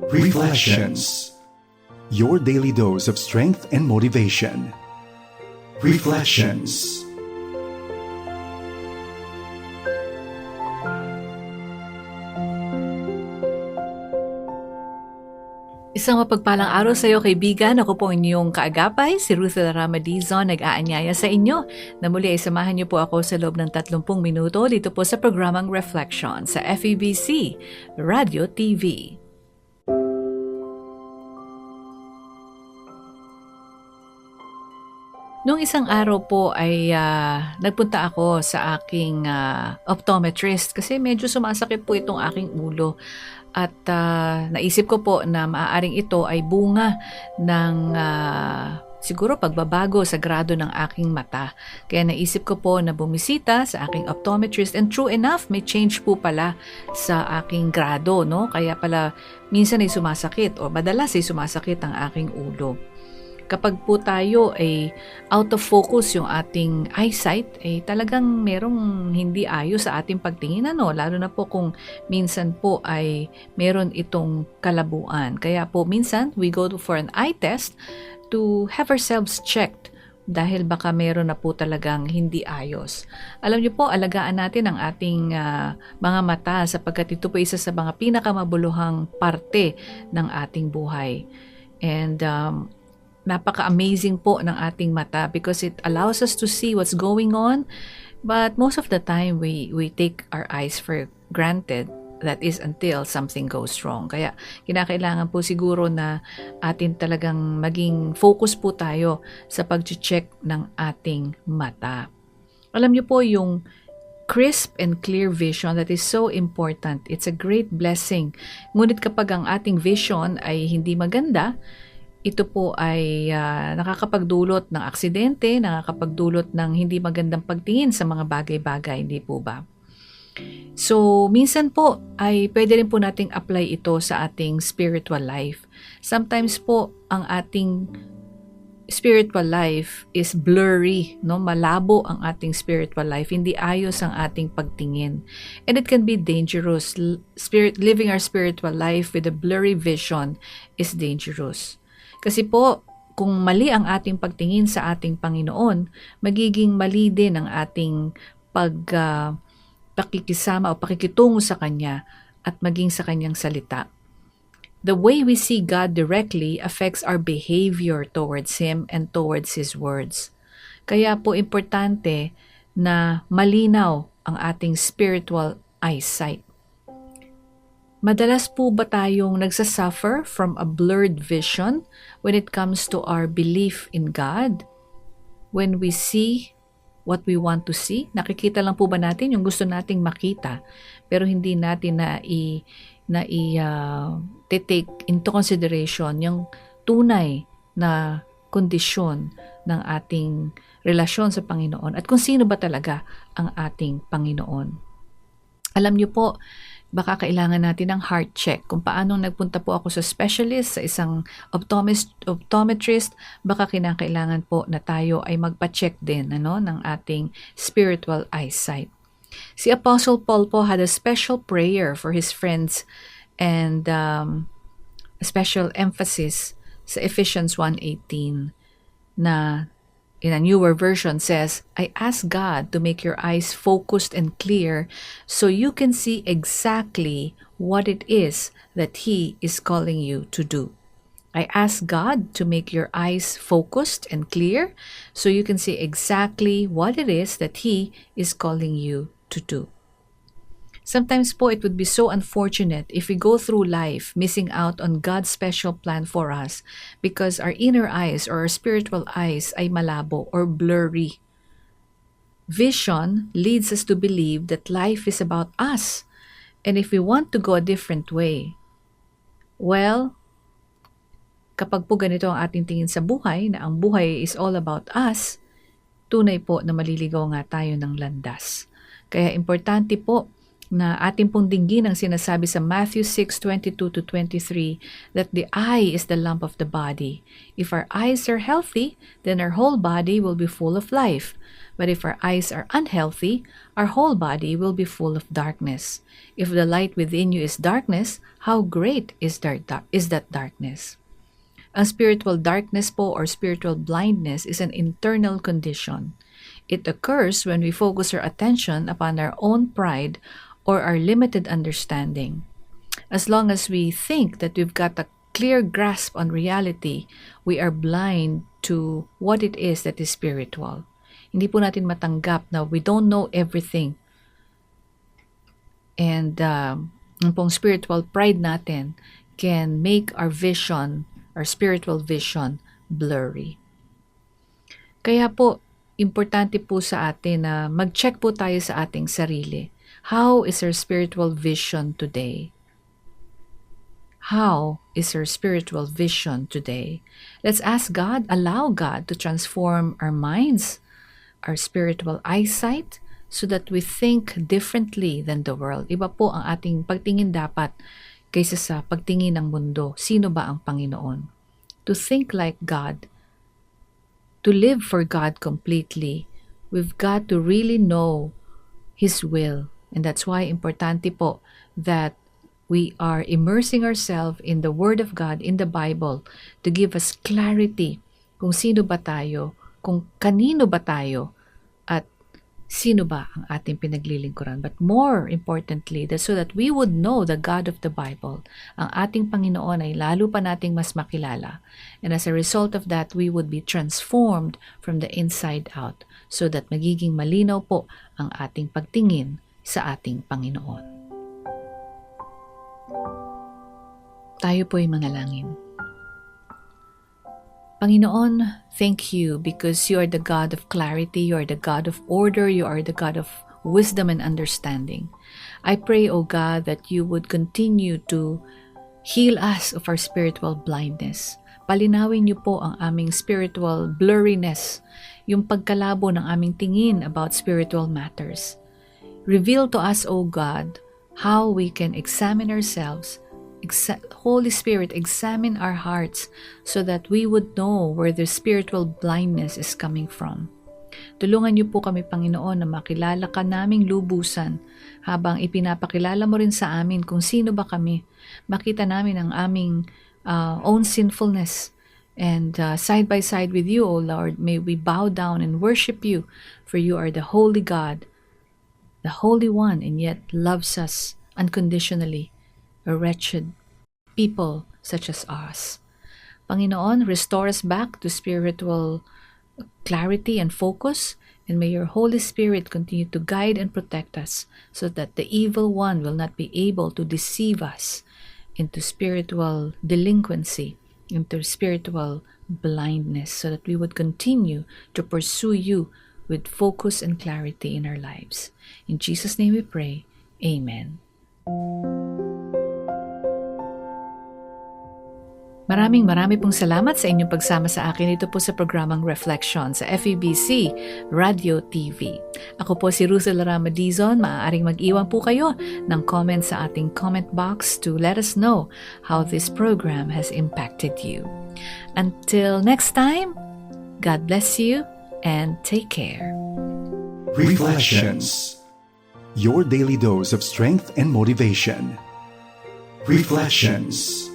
Reflections. Your daily dose of strength and motivation. Reflections. Isang mapagpalang araw sa iyo, kaibigan. Ako po inyong kaagapay, si Ruth Ramadizon, nag-aanyaya sa inyo na muli ay samahan niyo po ako sa loob ng 30 minuto dito po sa programang Reflection sa FEBC Radio TV. Noong isang araw po ay nagpunta ako sa aking optometrist kasi medyo sumasakit po itong aking ulo. At naisip ko po na maaaring ito ay bunga ng siguro pagbabago sa grado ng aking mata. Kaya naisip ko po na bumisita sa aking optometrist, and true enough, may change po pala sa aking grado, no? Kaya pala minsan ay sumasakit o madalas ay sumasakit ang aking ulo. Kapag po tayo ay out of focus yung ating eyesight, ay talagang merong hindi ayos sa ating pagtingin, lalo na po kung minsan po ay meron itong kalabuan. Kaya po minsan we go for an eye test to have ourselves checked dahil baka meron na po talagang hindi ayos. Alam niyo po, alagaan natin ang ating mga mata sapagkat ito po isa sa mga pinakamabuluhang parte ng ating buhay. And napaka-amazing po ng ating mata because it allows us to see what's going on, but most of the time we take our eyes for granted. That is until something goes wrong. Kaya kinakailangan po siguro na atin talagang maging focus po tayo sa pag-check ng ating mata. Alam niyo po yung crisp and clear vision, that is so important. It's a great blessing. Ngunit kapag ang ating vision ay hindi maganda, ito po ay nakakapagdulot ng aksidente, nakakapagdulot ng hindi magandang pagtingin sa mga bagay-bagay, hindi po ba? So, minsan po ay pwede rin po nating apply ito sa ating spiritual life. Sometimes po ang ating spiritual life is blurry, no? Malabo ang ating spiritual life, hindi ayos ang ating pagtingin. And it can be dangerous. Living our spiritual life with a blurry vision is dangerous. Kasi po, kung mali ang ating pagtingin sa ating Panginoon, magiging mali din ang ating pakikisama o pakikitungo sa Kanya at maging sa Kanyang salita. The way we see God directly affects our behavior towards Him and towards His words. Kaya po importante na malinaw ang ating spiritual eyesight. Madalas po ba tayong nagsasuffer from a blurred vision when it comes to our belief in God? When we see what we want to see, nakikita lang po ba natin yung gusto nating makita, pero hindi natin take into consideration yung tunay na kondisyon ng ating relasyon sa Panginoon at kung sino ba talaga ang ating Panginoon. Alam niyo po, baka kailangan natin ng heart check. Kung paano nagpunta po ako sa specialist, sa isang optometrist, baka kinakailangan po na tayo ay magpa-check din ng ating spiritual eyesight. Si Apostle Paul po had a special prayer for his friends and a special emphasis sa Ephesians 1:18 na in a newer version says, I ask God to make your eyes focused and clear so you can see exactly what it is that He is calling you to do. I ask God to make your eyes focused and clear so you can see exactly what it is that He is calling you to do. Sometimes po, it would be so unfortunate if we go through life missing out on God's special plan for us because our inner eyes or our spiritual eyes ay malabo or blurry. Vision leads us to believe that life is about us. And if we want to go a different way, well, kapag po ganito ang ating tingin sa buhay, na ang buhay is all about us, tunay po na maliligaw nga tayo ng landas. Kaya importante po na ating pong dinggin ang sinasabi sa Matthew 6:22-23 that the eye is the lamp of the body. If our eyes are healthy, then our whole body will be full of life. But if our eyes are unhealthy, our whole body will be full of darkness. If the light within you is darkness, how great is that darkness? Ang spiritual darkness po or spiritual blindness is an internal condition. It occurs when we focus our attention upon our own pride or our limited understanding. As long as we think that we've got a clear grasp on reality, we are blind to what it is that is spiritual. Hindi po natin matanggap na we don't know everything. And yung pong spiritual pride natin can make our vision, our spiritual vision, blurry. Kaya po, importante po sa atin na mag-check po tayo sa ating sarili. How is our spiritual vision today? How is our spiritual vision today? Let's ask God, allow God to transform our minds, our spiritual eyesight, so that we think differently than the world. Iba po ang ating pagtingin dapat kaysa sa pagtingin ng mundo. Sino ba ang Panginoon? To think like God, to live for God completely, we've got to really know His will. And that's why importante po that we are immersing ourselves in the Word of God, in the Bible, to give us clarity kung sino ba tayo, kung kanino ba tayo, at sino ba ang ating pinaglilingkuran. But more importantly, that so that we would know the God of the Bible, ang ating Panginoon ay lalo pa nating mas makilala. And as a result of that, we would be transformed from the inside out so that magiging malinaw po ang ating pagtingin sa ating Panginoon. Tayo po'y manalangin. Panginoon, thank you because you are the God of clarity, you are the God of order, you are the God of wisdom and understanding. I pray, O God, that you would continue to heal us of our spiritual blindness. Palinawin niyo po ang aming spiritual blurriness, yung pagkalabo ng aming tingin about spiritual matters. Reveal to us, O God, how we can examine ourselves. Holy Spirit, examine our hearts so that we would know where the spiritual blindness is coming from. Tulungan niyo po kami, Panginoon, na makilala ka naming lubusan habang ipinapakilala mo rin sa amin kung sino ba kami. Makita namin ang aming own sinfulness. And side by side with you, O Lord, may we bow down and worship you, for you are the Holy God, the Holy One, and yet loves us unconditionally, a wretched people such as us. Panginoon, restore us back to spiritual clarity and focus, and may your Holy Spirit continue to guide and protect us so that the evil one will not be able to deceive us into spiritual delinquency, into spiritual blindness, so that we would continue to pursue you with focus and clarity in our lives. In Jesus' name we pray. Amen. Marami pong salamat sa inyong pagsama sa akin dito po sa programang Reflection sa FEBC Radio TV. Ako po si Russell Ramadizon. Maaaring mag-iwan po kayo ng comment sa ating comment box to let us know how this program has impacted you. Until next time, God bless you and take care. Reflections. Your daily dose of strength and motivation. Reflections.